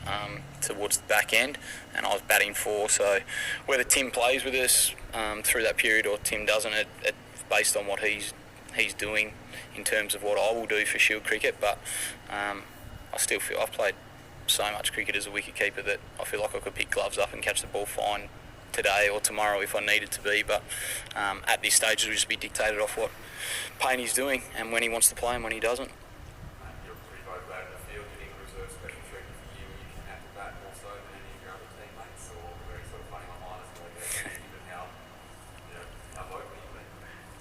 games towards the back end, and I was batting 4. So whether Tim plays with us through that period or Tim doesn't, it's based on what he's doing in terms of what I will do for Shield cricket. But I still feel I've played so much cricket as a wicketkeeper that I feel like I could pick gloves up and catch the ball fine today or tomorrow if I needed to be. But at this stage, it'll just be dictated off what Payne's doing and when he wants to play and when he doesn't. You're pretty motivated in the field. Getting reserve special treatment for you, you can have that more so than any of your other teammates, or very sort of funny online as well, given how vocal you've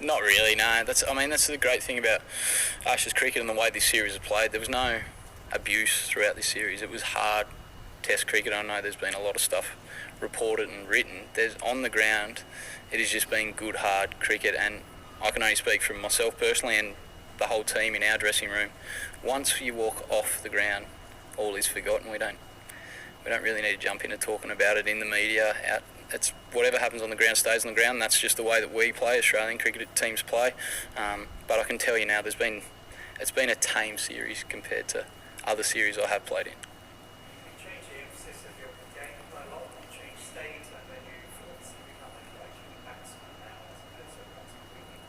been? Not really, no. That's the great thing about Ashes cricket and the way this series is played. There was no abuse throughout this series. It was hard Test cricket. I know there's been a lot of stuff reported and written. On the ground, it has just been good, hard cricket, and I can only speak from myself personally and the whole team in our dressing room. Once you walk off the ground, all is forgotten. We don't really need to jump into talking about it in the media. It's whatever happens on the ground stays on the ground. That's just the way that we play, Australian cricket teams play. But I can tell you now, it's been a tame series compared to other series I have played in. You change the emphasis of your game quite a lot. You change states, and then you obviously become like a batsman now as opposed to wicket.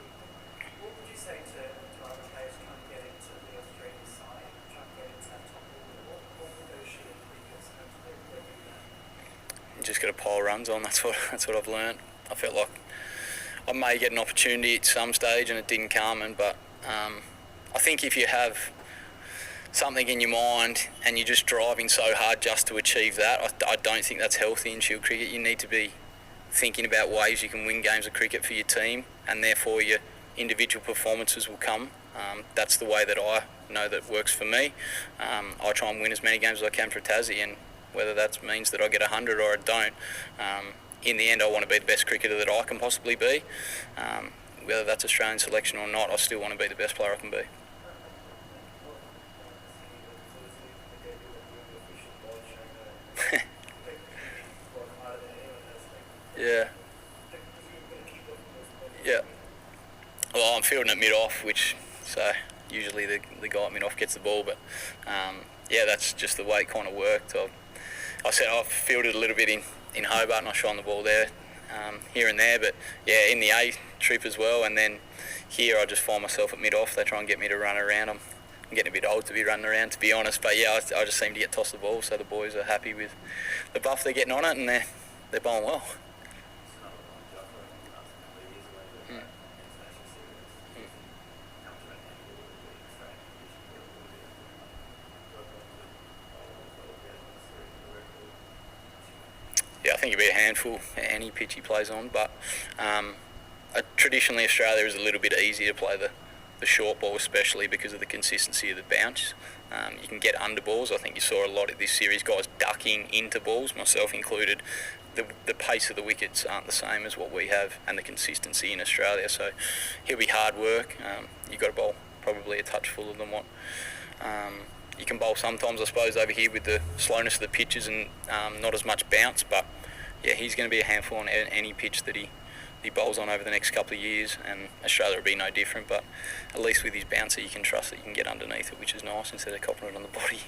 What would you say to other players trying to get into the Australian side, trying to get into that top order? What would those Shield cricketers have to do that? You just got to pile runs on. That's what I've learnt. I felt like I may get an opportunity at some stage, and it didn't come. But I think if you have something in your mind and you're just driving so hard just to achieve that, I don't think that's healthy in Shield cricket. You need to be thinking about ways you can win games of cricket for your team, and therefore your individual performances will come. That's the way that I know that works for me. I try and win as many games as I can for Tassie, and whether that means that I get 100 or I don't, in the end I want to be the best cricketer that I can possibly be. Whether that's Australian selection or not, I still want to be the best player I can be. Yeah. Well, I'm fielding at mid-off, so usually the guy at mid-off gets the ball, but that's just the way it kind of worked. I said I've fielded a little bit in Hobart and I shone the ball there, here and there, but in the A trip as well, and then here I just find myself at mid-off. They try and get me to run around. I'm getting a bit old to be running around, to be honest, but I just seem to get tossed the ball, so the boys are happy with the buff they're getting on it, and they're bowling well. I think he'd be a handful any pitch he plays on, but traditionally Australia is a little bit easier to play the short ball, especially because of the consistency of the bounce. You can get under balls. I think you saw a lot of this series, guys ducking into balls, myself included. The pace of the wickets aren't the same as what we have, and the consistency in Australia, so he'll be hard work. You've got to bowl probably a touch fuller than what you can bowl sometimes, I suppose, over here with the slowness of the pitches and not as much bounce, but he's going to be a handful on any pitch that he bowls on over the next couple of years, and Australia will be no different, but at least with his bouncer you can trust that you can get underneath it, which is nice, instead of copping it on the body.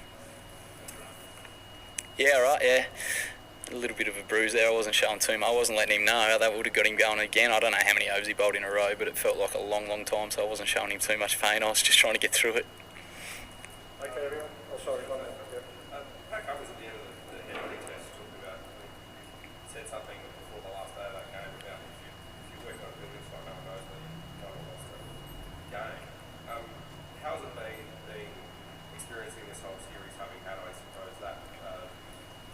A little bit of a bruise there. I wasn't showing too much. I wasn't letting him know. That would have got him going again. I don't know how many overs he bowled in a row, but it felt like a long time, so I wasn't showing him too much pain. I was just trying to get through it. Okay, everyone. Oh, sorry, go on. How come at the end of the Henry test talked about, said something before the last day of that game about if you work on building so no one knows that you won or lost the game. How has it been experiencing this whole series, having had, I suppose, that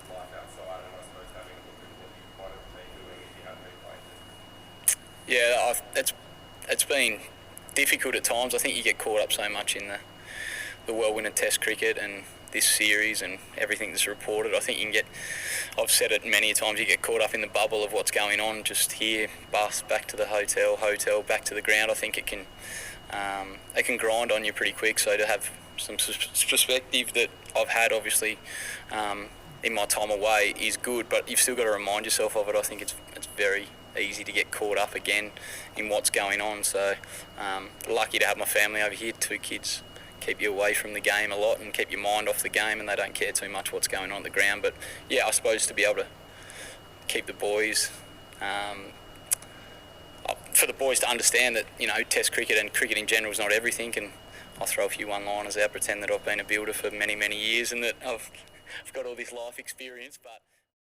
life outside, and I suppose having a look at what you might have been doing if you hadn't been playing this? It's been difficult at times. I think you get caught up so much in the whirlwind of Test cricket and this series and everything that's reported. I think I've said it many times, you get caught up in the bubble of what's going on, just here, bus, back to the hotel, back to the ground. I think it can grind on you pretty quick, so to have some perspective that I've had, obviously, in my time away is good, but you've still got to remind yourself of it. I think it's very easy to get caught up again in what's going on, so lucky to have my family over here, 2 kids keep you away from the game a lot and keep your mind off the game, and they don't care too much what's going on the ground. But yeah, I suppose to be able to keep the boys, for the boys to understand that, you know, Test cricket and cricket in general is not everything, and I'll throw a few one-liners out, pretend that I've been a builder for many, many years and that I've got all this life experience, but